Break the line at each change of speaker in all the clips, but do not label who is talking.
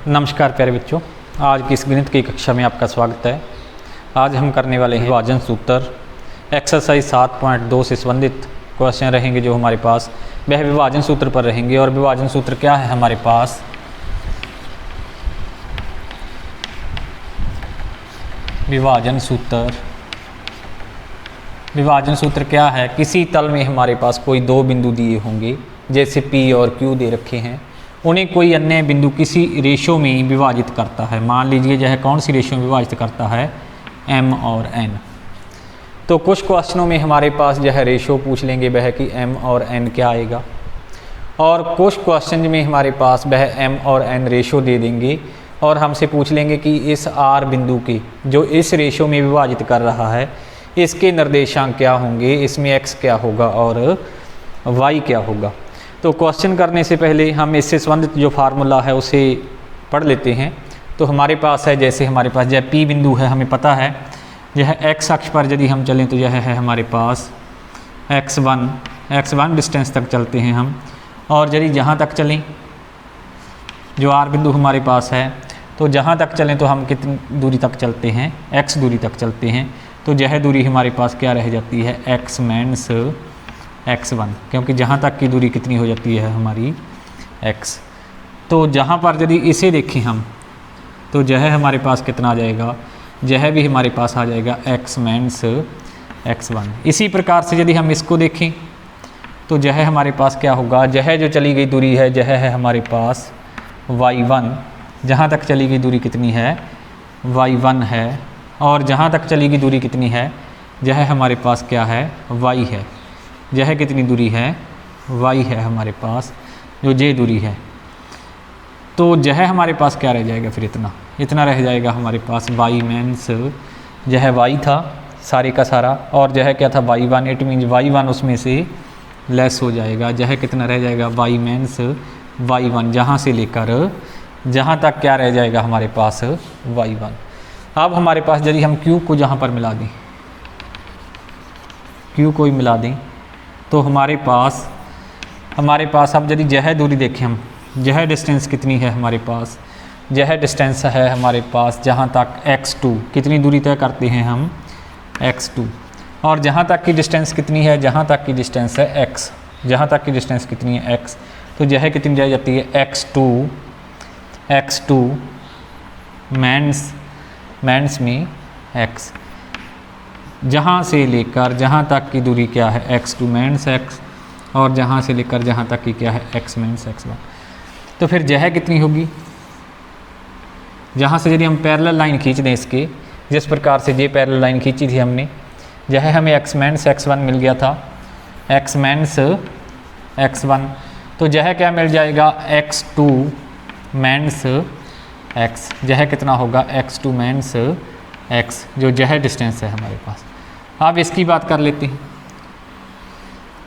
नमस्कार प्यारे बच्चों, आज की इस गणित की कक्षा में आपका स्वागत है। आज हम करने वाले हैं विभाजन सूत्र एक्सरसाइज 7.2 से संबंधित क्वेश्चन रहेंगे। जो हमारे पास वह विभाजन सूत्र पर रहेंगे। और विभाजन सूत्र क्या है हमारे पास? विभाजन सूत्र क्या है? किसी तल में हमारे पास कोई दो बिंदु दिए होंगे, जैसे P और Q दे रखे हैं, उन्हें कोई अन्य बिंदु किसी रेशो में विभाजित करता है। मान लीजिए यह कौन सी रेशो में विभाजित करता है? M और N। तो कुछ क्वेश्चनों में हमारे पास यह रेशो पूछ लेंगे वह कि M और N क्या आएगा, और कुछ क्वेश्चन में हमारे पास वह M और N रेशो दे देंगे और हमसे पूछ लेंगे कि इस R बिंदु के जो इस रेशो में विभाजित कर रहा है इसके निर्देशांक क्या होंगे, इसमें x क्या होगा और y क्या होगा। तो क्वेश्चन करने से पहले हम इससे संबंधित जो फार्मूला है उसे पढ़ लेते हैं। तो हमारे पास है, जैसे हमारे पास यह P बिंदु है, हमें पता है यह x अक्ष पर यदि हम चलें तो यह है हमारे पास x1 डिस्टेंस तक चलते हैं हम। और यदि जहाँ तक चलें, जो R बिंदु हमारे पास है, तो जहाँ तक चलें तो हम कितनी दूरी तक चलते हैं? x दूरी तक चलते हैं। तो यह दूरी हमारे पास क्या रह जाती है? x मेंस x1, क्योंकि जहाँ तक की दूरी कितनी हो जाती है हमारी? x। तो जहाँ पर यदि इसे देखें हम, तो यह हमारे पास कितना आ जाएगा? यह भी हमारे पास आ जाएगा x मेंस x1। इसी प्रकार से यदि हम इसको देखें तो यह हमारे पास क्या होगा? यह जो चली गई दूरी है यह है हमारे पास y1। जहाँ तक चली गई दूरी कितनी है? y1 है। और जहाँ तक चली गई दूरी कितनी है? यह हमारे पास क्या है? y है। यह कितनी दूरी है? y है हमारे पास, जो ये दूरी है। तो यह हमारे पास क्या रह जाएगा फिर? इतना रह जाएगा हमारे पास y मेंस, यह y था सारे का सारा, और यह क्या था? y1। इट मीन्स y1 उसमें से लेस हो जाएगा। यह कितना रह जाएगा? y मेंस y1, जहाँ से लेकर जहाँ तक क्या रह जाएगा हमारे पास? y1। अब हमारे पास यदि हम Q को जहाँ पर मिला दें, Q को ही मिला दें, तो हमारे पास अब यदि यह दूरी देखें हम, यह डिस्टेंस कितनी है हमारे पास? यह डिस्टेंस है हमारे पास जहाँ तक x2, कितनी दूरी तय करते हैं हम? x2। और जहाँ तक की डिस्टेंस कितनी है? जहाँ तक की डिस्टेंस है x, जहाँ तक की डिस्टेंस कितनी है? x। तो यह कितनी रह जाती है? x2 मेंस में x। जहाँ से लेकर जहाँ तक की दूरी क्या है? x2 मेंस x, और जहाँ से लेकर जहाँ तक की क्या है? x minus x1। तो फिर यह कितनी होगी? जहाँ से यदि हम पैरेलल लाइन खींच दें इसके, जिस प्रकार से ये पैरेलल लाइन खींची थी हमने, यह हमें x मेंस x1 मिल गया था, x मेंस x1। तो यह क्या मिल जाएगा? x2 mains x। यह कितना होगा? x2 मेंस x, जो यह डिस्टेंस है हमारे पास। अब इसकी बात कर लेते हैं।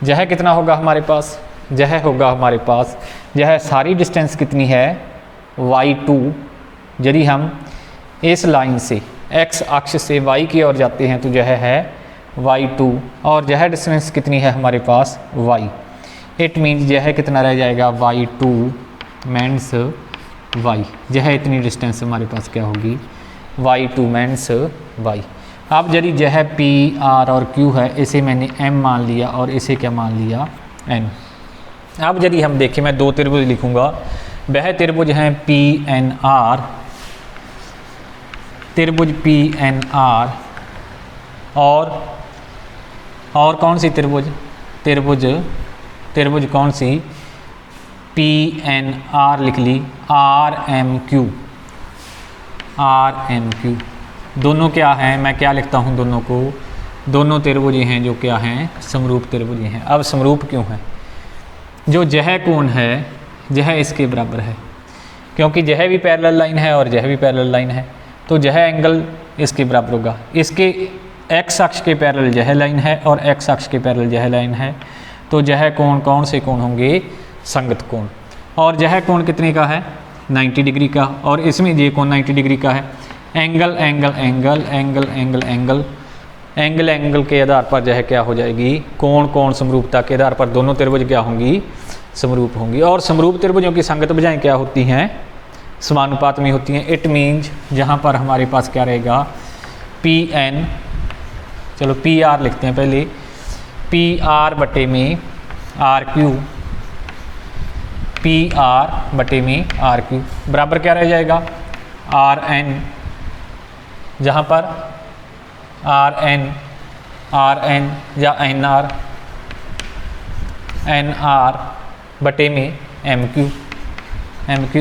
यह कितना होगा हमारे पास? यह होगा हमारे पास, यह सारी डिस्टेंस कितनी है? y2। यदि हम इस लाइन से x अक्ष से y की ओर जाते हैं तो यह है y2, और यह डिस्टेंस कितनी है हमारे पास? y। इट मीन्स यह कितना रह जाएगा? y2 mains y। यह इतनी डिस्टेंस हमारे पास क्या होगी? y2 mains y। अब यदि यह P, R और Q है, इसे मैंने M मान लिया और इसे क्या मान लिया? N। अब यदि हम देखें, मैं दो त्रिभुज लिखूंगा। वह त्रिभुज हैं PNR, त्रिभुज PNR, और कौन सी त्रिभुज कौन सी? PNR लिख ली, RMQ। दोनों क्या हैं? मैं क्या लिखता हूँ दोनों को? दोनों त्रिभुज हैं जो क्या हैं? समरूप त्रिभुज हैं। अब समरूप क्यों हैं? जो यह कोण है यह इसके बराबर है, क्योंकि यह भी पैरेलल लाइन है और यह भी पैरेलल लाइन है, तो यह एंगल इसके बराबर होगा। इसके x अक्ष के पैरेलल यह लाइन है और x अक्ष के पैरेलल यह लाइन है, तो यह कोण कौन से कोण होंगे? संगत कोण। और यह कोण कितने का है? 90 डिग्री का, और इसमें ये कोण 90 डिग्री का है। एंगल के आधार पर यह क्या हो जाएगी? कोण समरूपता के आधार पर दोनों त्रिभुज क्या होंगी? समरूप होंगी। और समरूप त्रिभुजों की संगत भुजाएं क्या होती हैं? समानुपात में होती हैं। इट मीन्स जहाँ पर हमारे पास क्या रहेगा, पी एन, चलो पी आर लिखते हैं पहले, पी आर बटे में आर क्यू, पी आर बटे में आर क्यू बराबर क्या रह जाएगा, आर एन, जहाँ पर आर एन या एन आर बटे में एम क्यू।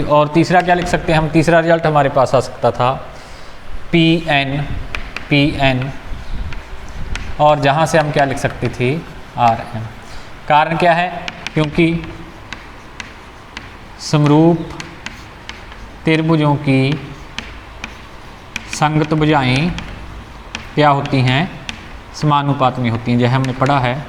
और तीसरा क्या लिख सकते हैं हम, तीसरा रिजल्ट हमारे पास आ सकता था पी एन, और जहाँ से हम क्या लिख सकते थे, आर एम। कारण क्या है, क्योंकि समरूप त्रिभुजों की संगत भुजाएं क्या होती हैं, समानुपात में होती हैं, जैसे हमने पढ़ा है।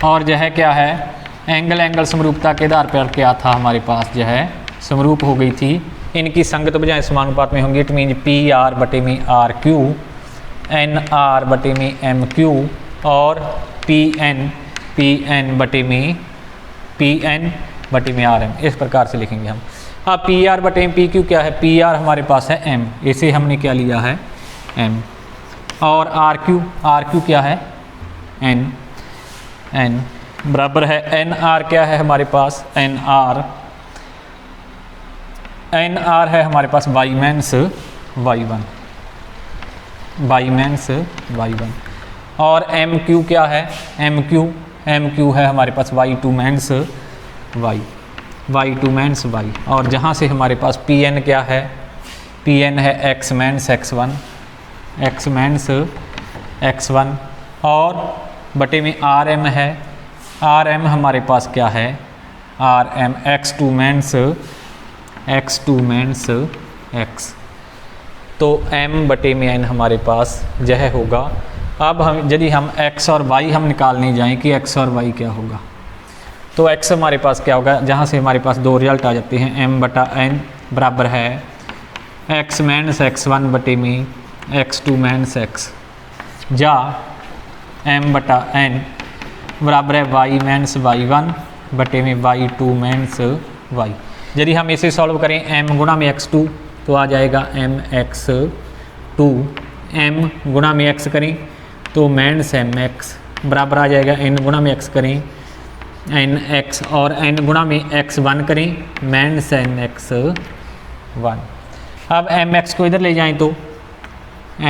और यह क्या है, एंगल समरूपता के आधार पर क्या था हमारे पास, जो है समरूप हो गई थी, इनकी संगत भुजाएं समानुपात में होंगी। इट मीन पी आर बटे में आर क्यू, एन आर बटे में एम क्यू, और पी एन बटे में आर एम। इस प्रकार से लिखेंगे हम। अब पी आर बटे में पी क्यू क्या है, पी आर हमारे पास है एम, इसे हमने क्या लिया है एम, और आर क्यू क्या है एन बराबर है एन आर, क्या है हमारे पास एन आर है हमारे पास वाई मैंस वाई वन, और एम क्यू क्या है, एम क्यू है हमारे पास वाई टू मैंस वाई। और जहाँ से हमारे पास पी एन क्या है, पी एन है एक्स मैंस एक्स वन, और बटे में आर एम है, आर एम हमारे पास क्या है, R M X two minus X. तो m बटे में n हमारे पास यह होगा। अब हम यदि हम x और y हम निकालने जाएं कि x और y क्या होगा, तो x हमारे पास क्या होगा, जहाँ से हमारे पास दो रिजल्ट आ जाते हैं, m बटा n बराबर है x मैंस x1 बटे में x2 मैंस x, या m बटा n बराबर है y मैंस y1 बटे में y2 मैंस y। यदि हम इसे सॉल्व करें m गुणा में x2 तो आ जाएगा mx2, m गुणा में x करें तो मैंस mx बराबर आ जाएगा n गुणा में x करें nx, और n गुणा में x1 करें मैंस nx1। अब mx को इधर ले जाएं तो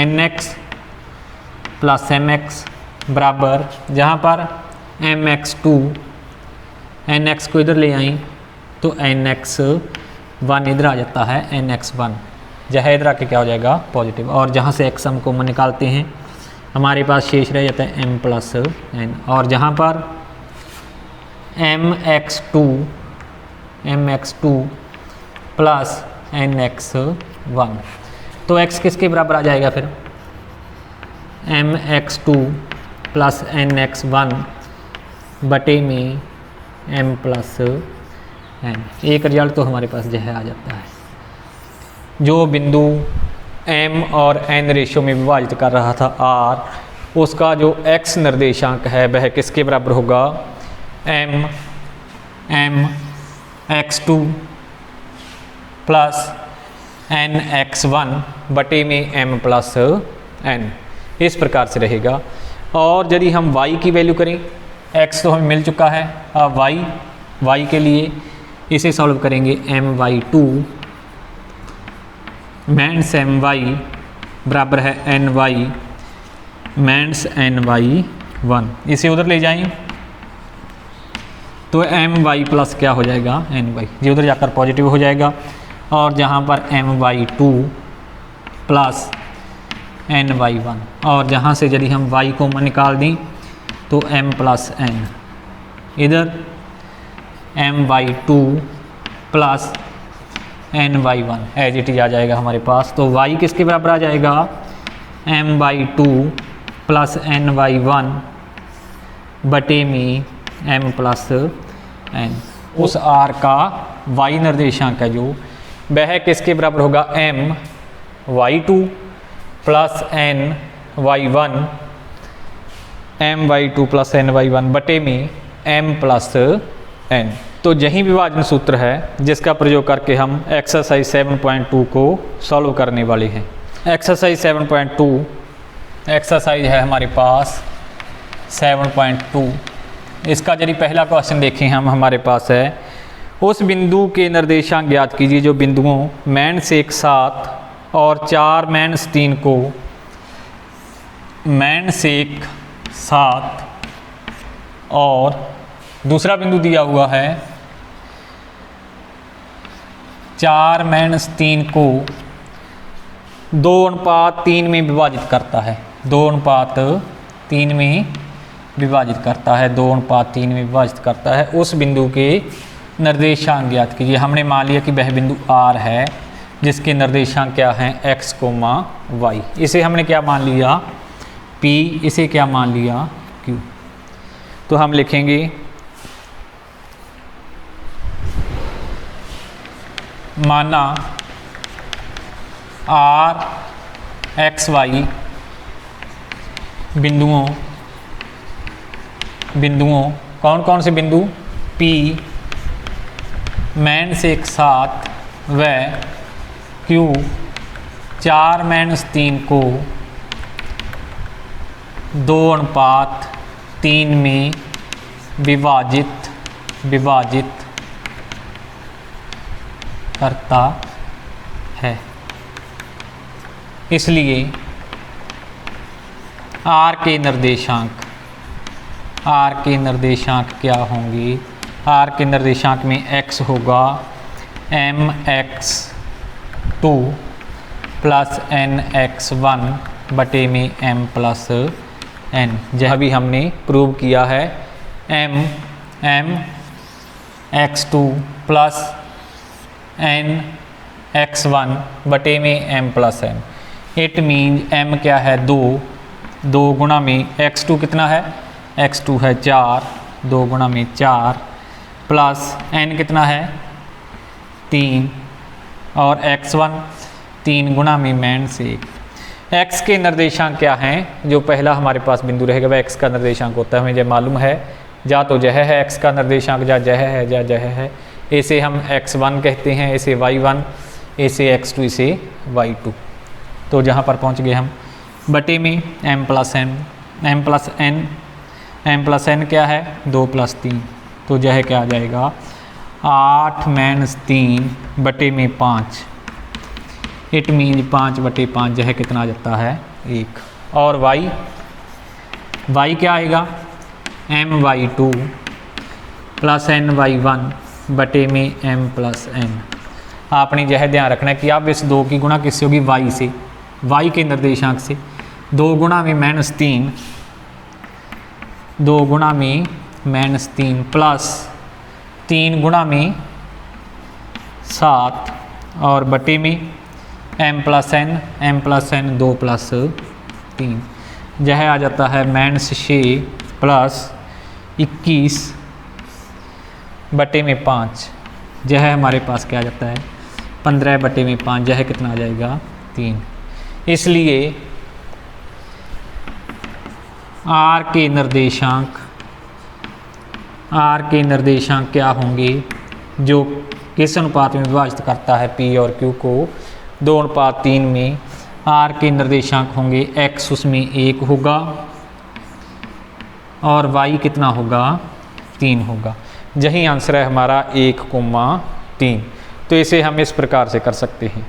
nx प्लस mx बराबर, जहाँ पर mx2 nx को इधर ले आएँ तो nx1 इधर आ जाता है nx1, जहाँ इधर आके क्या हो जाएगा पॉजिटिव, और जहाँ से x हम कॉमन निकालते हैं हमारे पास शेष रह जाता है m प्लस n, और जहाँ पर mx2 प्लस nx1, तो x किसके बराबर आ जाएगा फिर, mx2 प्लस nx1 बटे में m प्लस n। एक रिजल्ट तो हमारे पास यह आ जाता है। जो बिंदु m और n रेशियो में विभाजित कर रहा था r, उसका जो x निर्देशांक है वह किसके बराबर होगा, mx2 प्लस nx1 बटे में m प्लस n, इस प्रकार से रहेगा। और यदि हम y की वैल्यू करें, x तो हमें मिल चुका है, अब y के लिए इसे सॉल्व करेंगे my2 मैंस my बराबर है ny मैंस ny1, इसे उधर ले जाएं तो my प्लस क्या हो जाएगा ny, ये उधर जाकर पॉजिटिव हो जाएगा, और जहाँ पर my2 प्लस ny1, और जहाँ से यदि हम y कॉमन निकाल दें तो m प्लस n, इधर my2 plus ny1 as it is आ जाएगा हमारे पास। तो y किसके बराबर आ जाएगा, my2 प्लस ny1 बटे में m प्लस n। उस r का y निर्देशांक है जो वह किसके बराबर होगा, my2 plus ny1 my2 plus ny1 बटे में m प्लस n। तो यही विभाजन सूत्र है जिसका प्रयोग करके हम एक्सरसाइज 7.2 को सॉल्व करने वाले हैं। एक्सरसाइज 7.2 एक्सरसाइज है हमारे पास 7.2। इसका यदि पहला क्वेश्चन देखें हम, हमारे पास है उस बिंदु के निर्देशांक ज्ञात कीजिए जो बिंदुओं -1 और 4-3 को -7 और दूसरा बिंदु दिया हुआ है 4-3 को 2:3 में विभाजित करता है। 2:3 में विभाजित करता है, 2:3 में विभाजित करता है। उस बिंदु के निर्देशांक ज्ञात कीजिए। हमने मान लिया कि वह बिंदु R है जिसके निर्देशांक क्या हैं x, y। इसे हमने क्या मान लिया P, इसे क्या मान लिया Q। तो हम लिखेंगे माना R, x, y बिंदुओं कौन कौन से बिंदु P, -1 व Q 4-3 को 2:3 में विभाजित करता है। इसलिए R के निर्देशांक क्या होंगे? R के निर्देशांक में x होगा mx2 + nx1 बटे में m + n। यह भी हमने प्रूव किया है। mx2 + nx1 बटे में m + n। It mean m क्या है 2 गुणा में x2 कितना है, x2 है 4, 2 गुणा में 4 प्लस n कितना है 3 और x1 3 गुणा में -1। x के निर्देशांक क्या हैं? जो पहला हमारे पास बिंदु रहेगा वह x का निर्देशांक होता है। हमें यह मालूम है, या तो यह है x का निर्देशांक, या यह है, या यह है। इसे हम x1 कहते हैं, इसे y1, इसे x2, इसे y2। तो जहाँ पर पहुँच गए हम बटे में m + n क्या है 2 + 3। तो यह क्या आ जाएगा 8-3 बटे में 5। इट मीन 5 बटे 5 यह कितना आ जाता है 1। और y क्या आएगा my2 + ny1 बटे में m + n। आपने यह ध्यान रखना है कि आप इस 2 की गुणा किससे होगी y से, y के निर्देशांक से। 2 गुणा में -3, 2 गुणा में -3 प्लस 3 गुणा में 7 और बटे में m + n 2 + 3। यह आ जाता है -6 + 21 बटे में 5। यह हमारे पास क्या आ जाता है 15 बटे में 5। यह कितना आ जाएगा 3। इसलिए R के निर्देशांक क्या होंगे जो किस अनुपात में विभाजित करता है P और Q को 2:3 में। R के निर्देशांक होंगे x उसमें 1 होगा और y कितना होगा 3 होगा। यही आंसर है हमारा 1,3। तो इसे हम इस प्रकार से कर सकते हैं।